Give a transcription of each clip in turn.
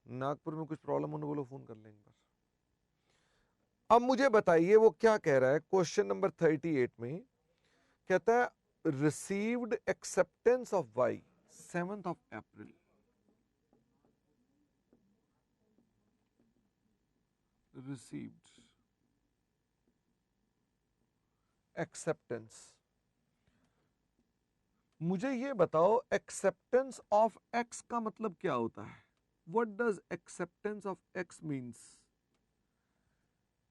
नागपुर में कुछ प्रॉब्लम होने बोलो, फोन कर लें एक बार। अब मुझे बताइए वो क्या कह रहा है क्वेश्चन नंबर 38 में, कहता है received acceptance of Y 7th of April। Received acceptance, मुझे ये बताओ एक्सेप्टेंस ऑफ एक्स का मतलब क्या होता है? What does acceptance of x means?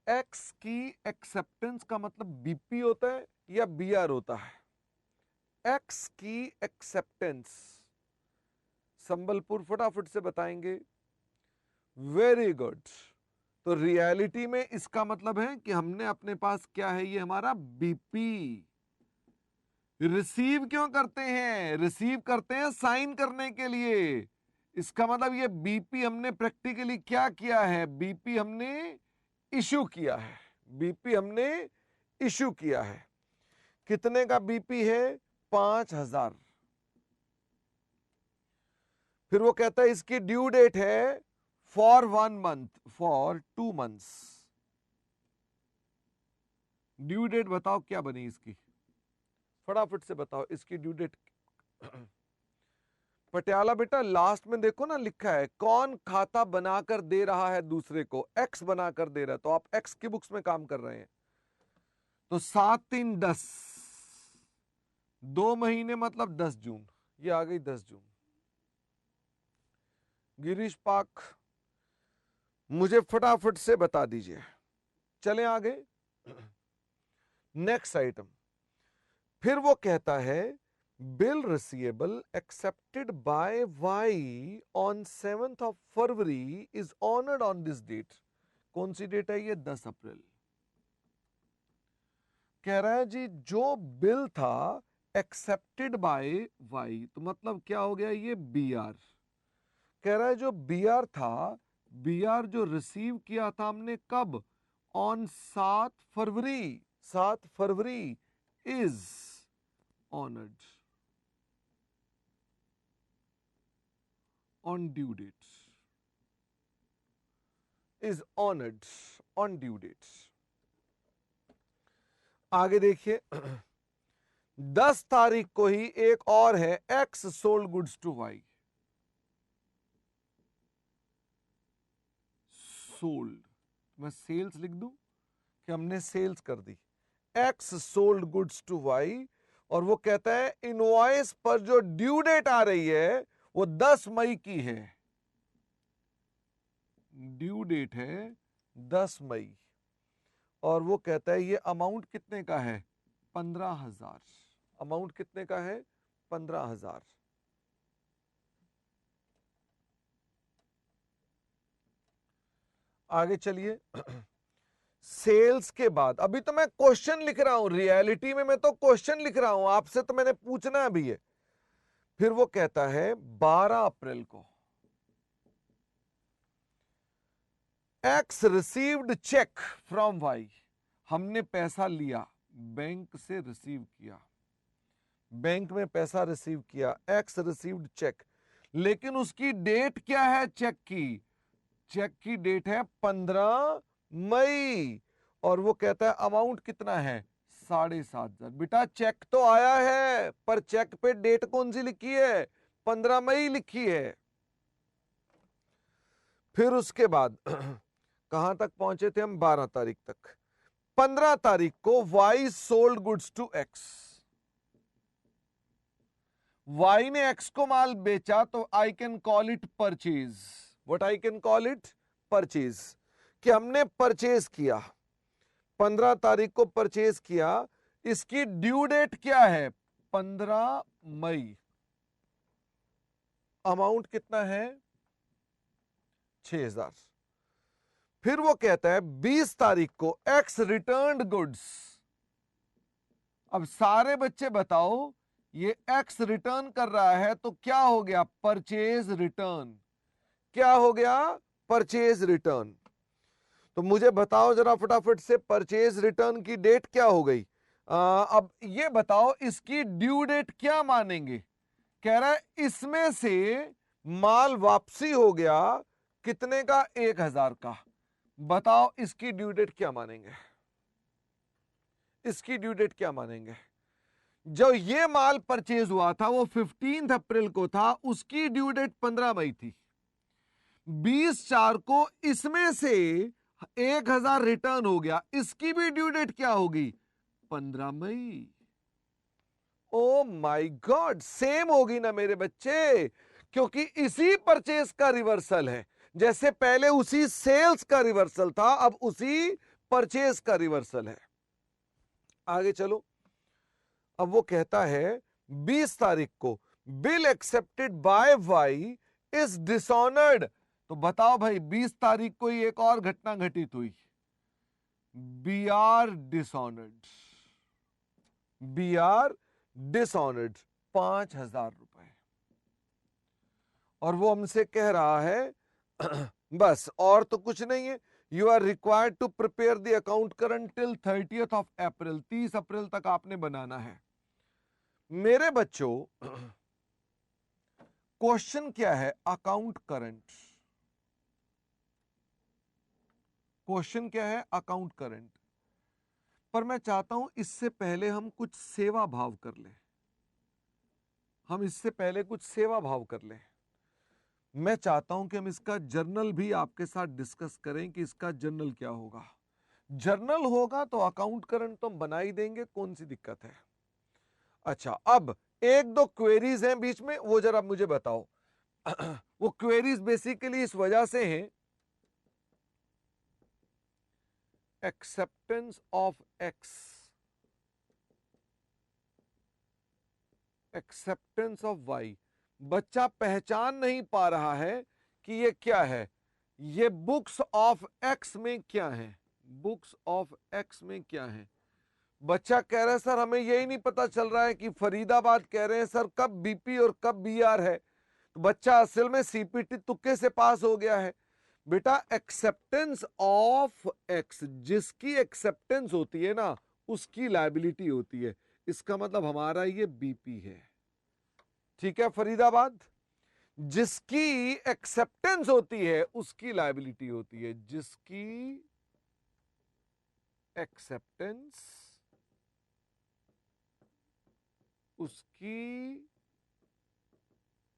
X की एक्सेप्टेंस का मतलब बीपी होता है या बीआर होता है? एक्स की एक्सेप्टेंस, संबलपुर फटाफट से बताएंगे। Very good. तो रियलिटी में इसका मतलब है कि हमने अपने पास क्या है, ये हमारा बीपी। रिसीव क्यों करते हैं? रिसीव करते हैं साइन करने के लिए। इसका मतलब ये बीपी हमने प्रैक्टिकली क्या किया है? बीपी हमने इशू किया है। बीपी हमने इशू किया है। कितने का बीपी है? 5000। फिर वो कहता है इसकी ड्यू डेट है for 1 month, for 2 months. Due date बताओ क्या बनी इसकी, फटाफट से बताओ इसकी ड्यू डेट। पटियाला बेटा लास्ट में देखो ना लिखा है कौन खाता बनाकर दे रहा है दूसरे को, एक्स बनाकर दे रहा है, तो आप एक्स की बुक्स में काम कर रहे हैं। तो 7 3 10, 2 महीने मतलब 10 जून, ये आ गई 10 जून। गिरीश पाक मुझे फटाफट से बता दीजिए। चलें आगे, नेक्स्ट आइटम। फिर वो कहता है bill receivable accepted by Y on 7th of February is honoured on this date. कौन सी डेट है ये? 10 अप्रैल। कह रहा है जी जो बिल था एक्सेप्टेड बाय वाई, तो मतलब क्या हो गया ये? B R. कह रहा है जो बी आर था, बी आर जो रिसीव किया था हमने कब? ऑन 7 फरवरी। 7 फरवरी is honoured on due date, is honored on due date। आगे देखिए 10 तारीख को ही एक और है, x sold goods to y. Sold, मैं सेल्स लिख दूं कि हमने सेल्स कर दी। X sold goods to y, और वो कहता है इनवॉइस पर जो ड्यू डेट आ रही है वो 10 मई की है। ड्यू डेट है 10 मई, और वो कहता है ये अमाउंट कितने का है? 15,000। अमाउंट कितने का है? 15,000। आगे चलिए सेल्स के बाद, अभी तो मैं क्वेश्चन लिख रहा हूं, रियलिटी में मैं तो क्वेश्चन लिख रहा हूं, आपसे तो मैंने पूछना भी है। फिर वो कहता है 12 अप्रैल को X received cheque from Y. हमने पैसा लिया, बैंक से रिसीव किया, बैंक में पैसा रिसीव किया, एक्स रिसीव्ड चेक, लेकिन उसकी डेट क्या है चेक की? चेक की डेट है 15 मई, और वो कहता है अमाउंट कितना है? 7,500। बेटा चेक तो आया है पर चेक पे डेट कौन सी लिखी है? 15 मई लिखी है। फिर उसके बाद कहां तक पहुंचे थे हम? 12 तारीख तक। 15 तारीख को Y sold goods to X. Y ने एक्स को माल बेचा, तो I can call it purchase. What I can call it? Purchase. कि हमने परचेज किया, 15 तारीख को परचेज किया। इसकी ड्यू डेट क्या है? 15 मई। अमाउंट कितना है? 6,000। फिर वो कहता है 20 तारीख को एक्स रिटर्न्ड गुड्स। अब सारे बच्चे बताओ, ये एक्स रिटर्न कर रहा है तो क्या हो गया? Purchase return. क्या हो गया? Purchase return. तो मुझे बताओ जरा फटाफट से, परचेज रिटर्न की डेट क्या हो गई? अब ये बताओ इसकी ड्यू डेट क्या मानेंगे? कह रहा है इसमें से माल वापसी हो गया कितने का? 1000 का। बताओ इसकी ड्यू डेट क्या मानेंगे? इसकी ड्यू डेट क्या मानेंगे? जो ये माल परचेज हुआ था वो 15 अप्रैल को था, उसकी ड्यू डेट 15 मई थी। 20/4 को इसमें से 1000 रिटर्न हो गया, इसकी भी ड्यू डेट क्या होगी? 15 मई। ओ माय गॉड, सेम होगी ना मेरे बच्चे, क्योंकि इसी परचेज का रिवर्सल है। जैसे पहले उसी सेल्स का रिवर्सल था, अब उसी परचेज का रिवर्सल है। आगे चलो। अब वो कहता है 20 तारीख को bill accepted by Y is dishonoured. तो बताओ भाई, 20 तारीख को ही एक और घटना घटित हुई, B R dishonoured. B R dishonoured 5000 रुपए। और वो हमसे कह रहा है बस और तो कुछ नहीं है, you are required to prepare the account current till 30th of April. 30 अप्रैल तक आपने बनाना है। मेरे बच्चों, क्वेश्चन क्या है? Account current. क्वेश्चन क्या है? Account current. पर मैं चाहता हूं इससे पहले हम कुछ सेवा भाव कर लें। हम इससे पहले कुछ सेवा भाव कर लें। मैं चाहता हूं कि हम इसका जर्नल भी आपके साथ डिस्कस करें कि इसका जर्नल क्या होगा। जर्नल होगा तो अकाउंट करंट तो हम बना ही देंगे, कौन सी दिक्कत है। अच्छा, अब एक दो क्वेरीज हैं बीच में, वो जरा मुझे बताओ। वो क्वेरीज बेसिकली इस वजह से हैं, acceptance of X, acceptance of Y. बच्चा पहचान नहीं पा रहा है कि ये क्या है। ये बुक्स ऑफ एक्स में क्या है? बुक्स ऑफ एक्स में क्या है? बच्चा कह रहा है सर हमें यही नहीं पता चल रहा है कि फरीदाबाद कह रहे हैं सर कब बीपी और कब बीआर है। तो बच्चा असल में सीपीटी तुक्के से पास हो गया है। बेटा, एक्सेप्टेंस ऑफ एक्स, जिसकी एक्सेप्टेंस होती है ना उसकी लायबिलिटी होती है। इसका मतलब हमारा ये बीपी है। ठीक है फरीदाबाद, जिसकी एक्सेप्टेंस होती है उसकी लायबिलिटी होती है। जिसकी एक्सेप्टेंस, उसकी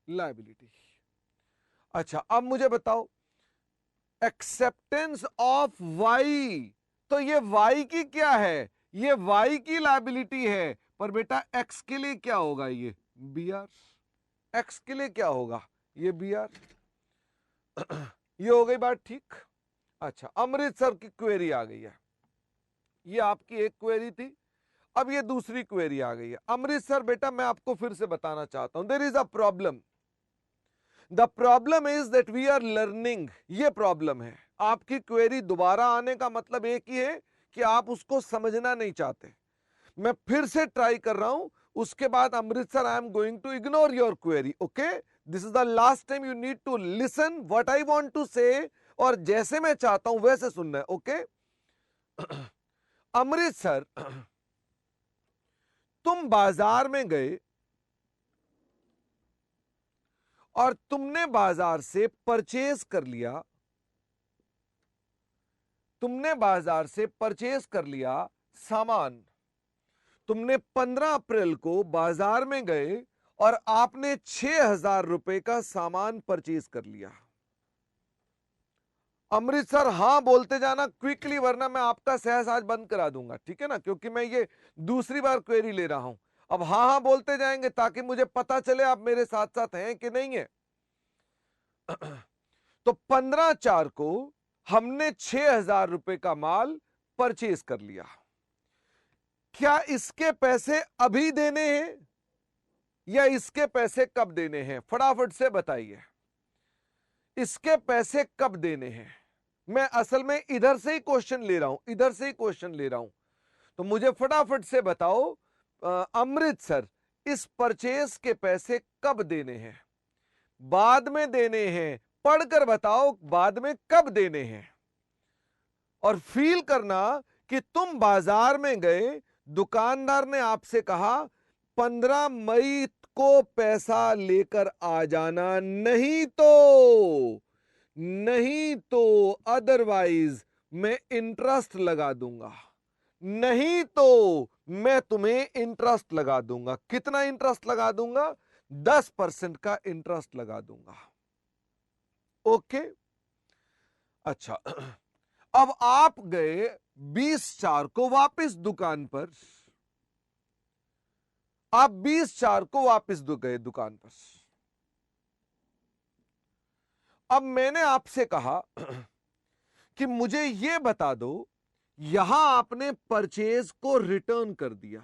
लायबिलिटी। अच्छा, अब मुझे बताओ एक्सेप्टेंस ऑफ वाई, तो ये वाई की क्या है? ये वाई की लायबिलिटी है। पर बेटा एक्स के लिए क्या होगा? ये बी आर। एक्स के लिए क्या होगा? ये बी आर। ये हो गई बात ठीक। अच्छा, अमृतसर की क्वेरी आ गई है। ये आपकी एक क्वेरी थी, अब ये दूसरी क्वेरी आ गई है। अमृतसर बेटा मैं आपको फिर से बताना चाहता हूं, there is a problem. The problem is that we are learning. ये प्रॉब्लम है। आपकी क्वेरी दोबारा आने का मतलब एक ही है कि आप उसको समझना नहीं चाहते। मैं फिर से ट्राई कर रहा हूं, उसके बाद Amritsar I am going to ignore your query. Okay, this is the last time, you need to listen what I want to say, और जैसे मैं चाहता हूं वैसे सुनना है। ओके अमृतसर, तुम बाजार में गए और तुमने बाजार से परचेज कर लिया, तुमने बाजार से परचेज कर लिया सामान। तुमने 15 अप्रैल को बाजार में गए और आपने 6000 रुपए का सामान परचेज कर लिया। अमृतसर हां बोलते जाना क्विकली, वरना मैं आपका सहज आज बंद करा दूंगा। ठीक है ना, क्योंकि मैं ये दूसरी बार क्वेरी ले रहा हूं। अब हां हां बोलते जाएंगे ताकि मुझे पता चले आप मेरे साथ साथ हैं कि नहीं है। तो 15/4 को हमने 6000 रुपए का माल परचेज कर लिया। क्या इसके पैसे अभी देने हैं या इसके पैसे कब देने हैं? फटाफट से बताइए, इसके पैसे कब देने हैं? मैं असल में इधर से ही क्वेश्चन ले रहा हूं, इधर से ही क्वेश्चन ले रहा हूं। तो मुझे फटाफट से बताओ अमृतसर, इस परचेज के पैसे कब देने हैं? बाद में देने हैं? पढ़कर बताओ बाद में कब देने हैं। और फील करना कि तुम बाजार में गए, दुकानदार ने आपसे कहा 15 मई को पैसा लेकर आ जाना, नहीं तो नहीं तो अदरवाइज मैं इंटरेस्ट लगा दूंगा, नहीं तो मैं तुम्हें इंटरेस्ट लगा दूंगा। कितना इंटरेस्ट लगा दूंगा? 10% का इंटरेस्ट लगा दूंगा। ओके, अच्छा। अब आप गए 20/4 को वापस दुकान पर, आप 20/4 को वापस गए दुकान पर। अब मैंने आपसे कहा कि मुझे यह बता दो, यहां आपने परचेज को रिटर्न कर दिया,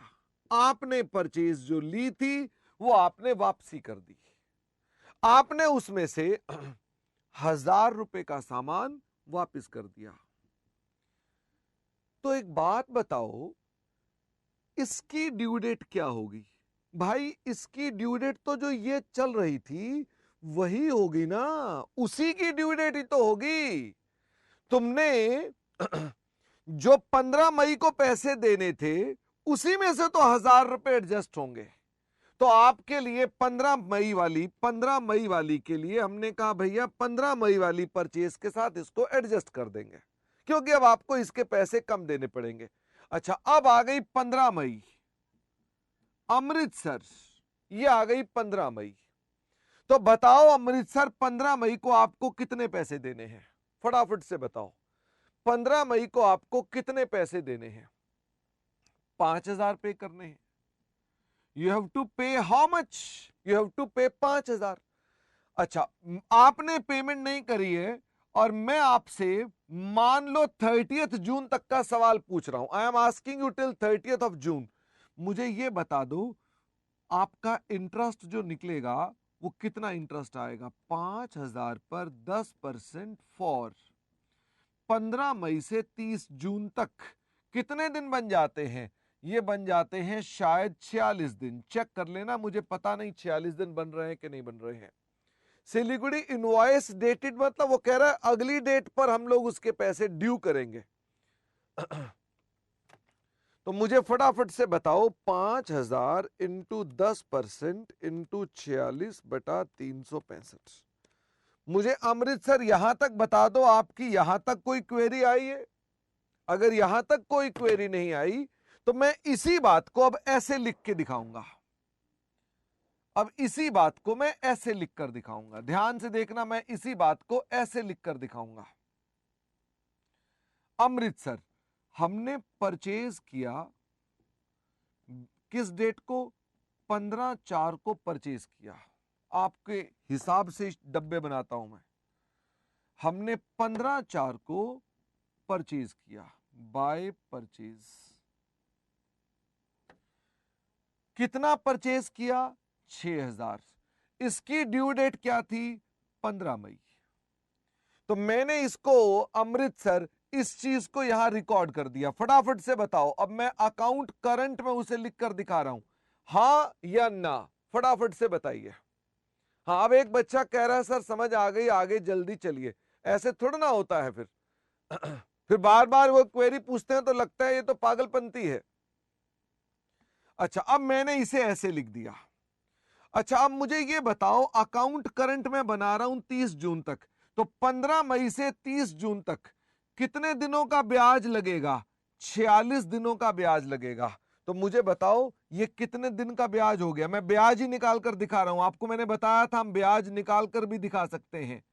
आपने परचेज जो ली थी वो आपने वापसी कर दी, आपने उसमें से 1,000 रुपए का सामान वापस कर दिया। तो एक बात बताओ, इसकी ड्यू डेट क्या होगी? भाई इसकी ड्यू डेट तो जो ये चल रही थी वही होगी ना, उसी की ड्यू डेट ही तो होगी। तुमने जो 15 मई को पैसे देने थे उसी में से तो 1,000 रुपए एडजस्ट होंगे। तो आपके लिए 15 मई वाली के लिए हमने कहा भैया 15 मई वाली परचेज के साथ इसको एडजस्ट कर देंगे, क्योंकि अब आपको इसके पैसे कम देने पड़ेंगे। अच्छा, अब आ गई 15 मई, अमृतसर, ये आ गई 15 मई। तो बताओ अमृतसर 15 मई को आपको कितने पैसे देने हैं? फटाफट से बताओ, 15 मई को आपको कितने पैसे देने हैं? 5,000 पे करने हैं। You have to pay how much? You have to pay 5,000। अच्छा, आपने पेमेंट नहीं करी है और मैं आपसे मान लो 30 जून तक का सवाल पूछ रहा हूं। I am asking you till 30 जून। मुझे यह बता दो आपका इंटरेस्ट जो निकलेगा वो कितना इंटरेस्ट आएगा? 5,000 पर 10% फॉर 15 मई से 30 जून तक कितने दिन बन जाते हैं? ये बन जाते हैं शायद 46 दिन। चेक कर लेना, मुझे पता नहीं 46 दिन बन रहे हैं कि नहीं बन रहे हैं। सिलीगुड़ी इनवॉइस डेटेड मतलब वो कह रहा है अगली डेट पर हम लोग उसके पैसे ड्यू करेंगे। तो मुझे फटाफट से बताओ, 5,000 इंटू 10% इंटू 46/365। मुझे अमृतसर यहां तक बता दो, आपकी यहां तक कोई क्वेरी आई है? अगर यहां तक कोई क्वेरी नहीं आई तो मैं इसी बात को अब ऐसे लिख के दिखाऊंगा। अब इसी बात को मैं ऐसे लिख कर दिखाऊंगा, ध्यान से देखना, मैं इसी बात को ऐसे लिख कर दिखाऊंगा। अमृतसर हमने परचेज किया किस डेट को? 15/4 को परचेज किया। आपके हिसाब से डब्बे बनाता हूं मैं। हमने 15/4 को परचेज किया, बाय परचेज। कितना परचेज किया? 6,000। इसकी ड्यू डेट क्या थी? 15 मई। तो मैंने इसको अमृतसर इस चीज को यहां रिकॉर्ड कर दिया। फटाफट से बताओ, अब मैं अकाउंट करंट में उसे लिख कर दिखा रहा हूं, हां या ना? फटाफट से बताइए। हाँ, अब एक बच्चा कह रहा है सर समझ आ गई, आगे जल्दी चलिए। ऐसे थोड़ा ना होता है फिर। फिर बार बार वो क्वेरी पूछते हैं तो लगता है ये तो पागलपंती है। अच्छा, अब मैंने इसे ऐसे लिख दिया। अच्छा, अब मुझे ये बताओ, अकाउंट करंट में बना रहा हूं 30 जून तक, तो 15 मई से 30 जून तक कितने दिनों का ब्याज लगेगा? 46 दिनों का ब्याज लगेगा। तो मुझे बताओ ये कितने दिन का ब्याज हो गया? मैं ब्याज ही निकाल कर दिखा रहा हूं, आपको मैंने बताया था हम ब्याज निकाल कर भी दिखा सकते हैं।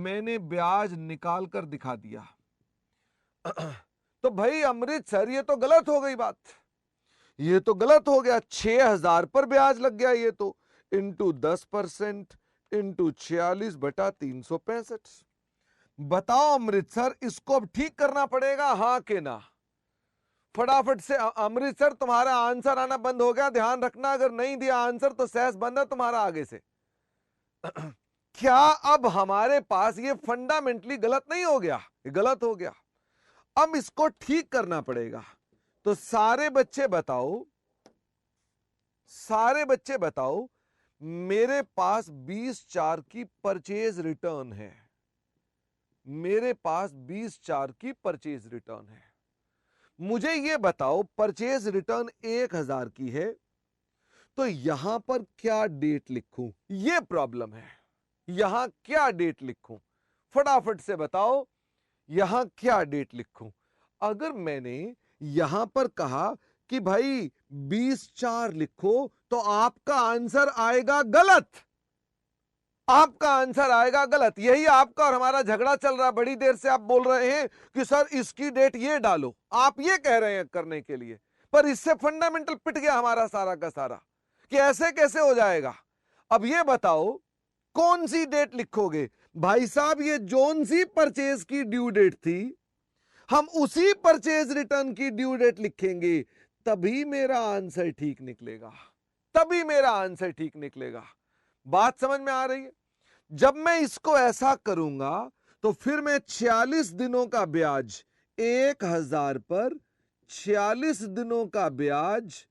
मैंने ब्याज निकाल कर दिखा दिया। तो भाई अमृतसर ये तो गलत हो गई बात, ये तो गलत हो गया। 6,000 पर ब्याज लग गया, ये तो इंटू 10% इंटू 46/365। बताओ अमृतसर, इसको अब ठीक करना पड़ेगा, हाँ के ना? फटाफट से अमृतसर, तुम्हारा आंसर आना बंद हो गया, ध्यान रखना, अगर नहीं दिया आंसर तो सहस बंद है तुम्हारा आगे से। क्या अब हमारे पास ये फंडामेंटली गलत नहीं हो गया? ये गलत हो गया, अब इसको ठीक करना पड़ेगा। तो सारे बच्चे बताओ, सारे बच्चे बताओ, मेरे पास 20/4 की परचेज रिटर्न है, मेरे पास 20/4 की परचेज रिटर्न है। मुझे यह बताओ परचेज रिटर्न 1,000 की है, तो यहां पर क्या डेट लिखूं? यह प्रॉब्लम है, यहां क्या डेट लिखूं? फटाफट से बताओ यहां क्या डेट लिखूं। अगर मैंने यहां पर कहा कि भाई 20/4 लिखो तो आपका आंसर आएगा गलत, आपका आंसर आएगा गलत। यही आपका और हमारा झगड़ा चल रहा है। बड़ी देर से आप बोल रहे हैं कि सर इसकी डेट ये डालो, आप ये कह रहे हैं करने के लिए, पर इससे फंडामेंटल पिट गया हमारा सारा का सारा कि ऐसे कैसे हो जाएगा। अब ये बताओ कौन सी डेट लिखोगे। भाई साहब ये जोन सी परचेज की ड्यू डेट थी, हम उसी परचेज रिटर्न की ड्यू डेट लिखेंगे, तभी मेरा आंसर ठीक निकलेगा, तभी मेरा आंसर ठीक निकलेगा। बात समझ में आ रही है। जब मैं इसको ऐसा करूंगा तो फिर मैं 46 दिनों का ब्याज 1000 पर 46 दिनों का ब्याज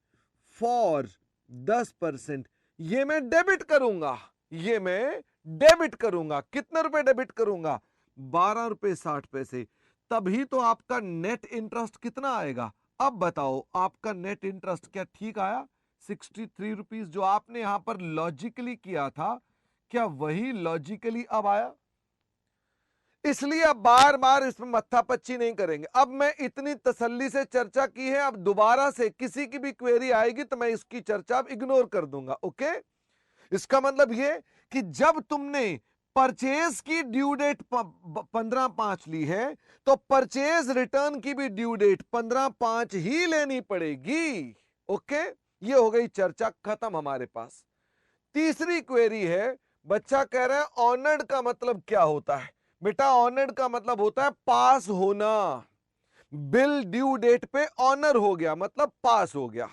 फॉर 10%, ये मैं डेबिट करूंगा, ये मैं डेबिट करूंगा। कितने रुपए डेबिट करूंगा? 12 रुपए 60 पैसे। तभी तो आपका नेट इंटरेस्ट कितना आएगा? अब बताओ आपका नेट इंटरेस्ट क्या ठीक आया? 63 रुपीज जो आपने यहां पर लॉजिकली किया था, क्या वही लॉजिकली अब आया? इसलिए अब बार बार इसमें मत्थापच्ची नहीं करेंगे। अब मैं इतनी तसल्ली से चर्चा की है, अब दोबारा से किसी की भी क्वेरी आएगी तो मैं इसकी चर्चा अब इग्नोर कर दूंगा। ओके, इसका मतलब ये कि जब तुमने परचेज की ड्यू डेट 15/5 ली है तो परचेज रिटर्न की भी ड्यू डेट 15/5 ही लेनी पड़ेगी। ओके, ये हो गई चर्चा खत्म हमारे पास। तीसरी क्वेरी है, बच्चा कह रहा है ऑनर्ड का मतलब क्या होता है? बेटा ऑनर्ड का मतलब होता है पास होना। बिल ड्यू डेट पे ऑनर हो गया मतलब पास हो गया।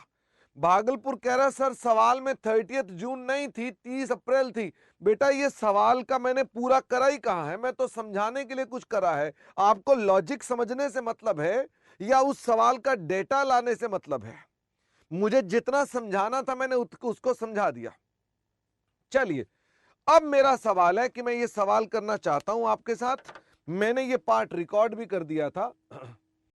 भागलपुर कह रहा है सर सवाल में 30 जून नहीं थी, 30 अप्रैल थी। बेटा ये सवाल का मैंने पूरा करा ही कहा है, मैं तो समझाने के लिए कुछ करा है। आपको लॉजिक समझने से मतलब है या उस सवाल का डेटा लाने से मतलब है? मुझे जितना समझाना था मैंने उसको समझा दिया। चलिए अब मेरा सवाल है कि मैं ये सवाल करना चाहता हूं आपके साथ। मैंने ये पार्ट रिकॉर्ड भी कर दिया था।